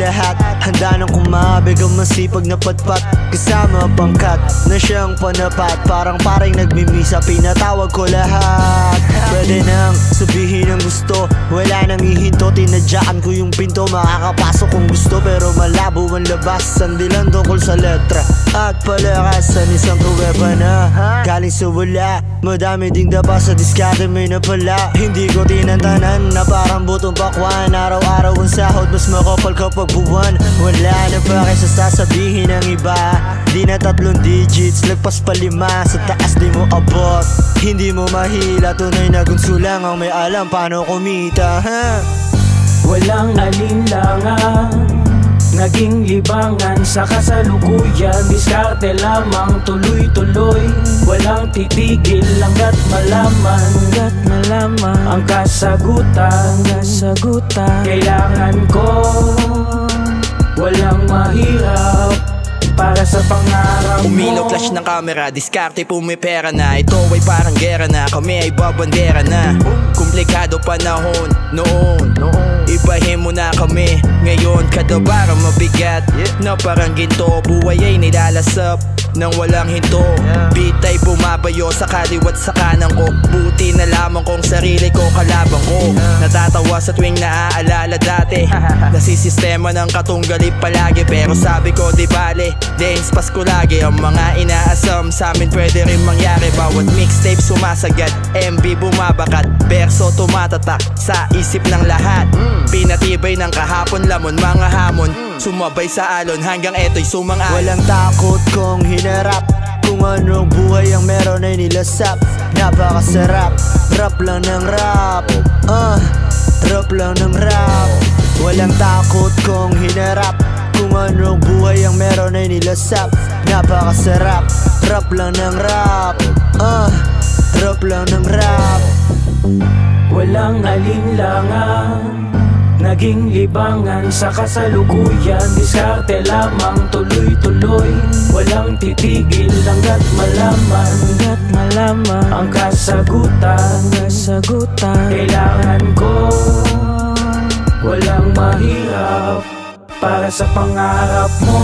lahat. Handa nang kumabig ang masipag na patpat, kasama pangkat na siyang panapat. Parang nagmimisa, pinatawag ko lahat. Pwede nang sabihin ang gusto, wala nang ihinto. Tinadyaan ko yung pinto, makakapasok kung gusto. Pero malabo ang labas, sandilan tungkol sa letra at palakasan. Isang kuweba na galing sa wala, madami ding dapa sa diskarte may napala. Hindi ko tinantanan na parang butong pakwan. Araw-araw ang sahod, mas makapal kapag buwan. Wala na pa kaysa sasabihin ng iba. Di na 3 digits, lagpas pa 5. Sa taas di mo abot, hindi mo mahila. Tunay na gunso lang ang may alam paano kumita, ha? Walang alinlangan, naging libangan sa kasalukuyan. Diskarte lamang, tuloy-tuloy, walang titigil hanggat malaman ang kasagutan. Kailangan ko, walang mahirap para sa pangarap mo. Umilaw flash ng camera, diskarte pumipera na. Ito ay parang gera na, kami ay babandera na. Komplikado panahon noon, ibahin mo na kami ngayon. Kadabarang mabigat na parang ginto, buhay ay nilalasap nang walang hinto. Beat ay bumabayo sa kaliwat sa kanan ko. Buti na lamang kong sarili ko kalabang ko. Natatawa sa tuwing naaalala dati. Nasisistema ng katunggali palagi, pero sabi ko di bale, dance pas ko lagi. Ang mga inaasam sa amin pwede rin mangyari. Bawat mixtape sumasagat, MB bumabakat, berso tumatatak sa isip ng lahat. Pinatibay ng kahapon lamon, mga hamon sumabay sa alon hanggang eto'y sumang-alon. Walang takot kong hinarap, kung anong buhay ang meron ay nilasap. Napakasarap, rap lang ng rap, rap lang ng rap. Walang takot kong hinarap, kung anong buhay ang meron ay nilasap. Napakasarap, rap lang ng rap, rap lang ng rap. Walang alinlangan, naging libangan sa kasalukuyan. Diskarte lamang, tuloy-tuloy, walang titigil hanggat malaman ang kasagutan. Kailangan ko, walang mahirap para sa pangarap mo.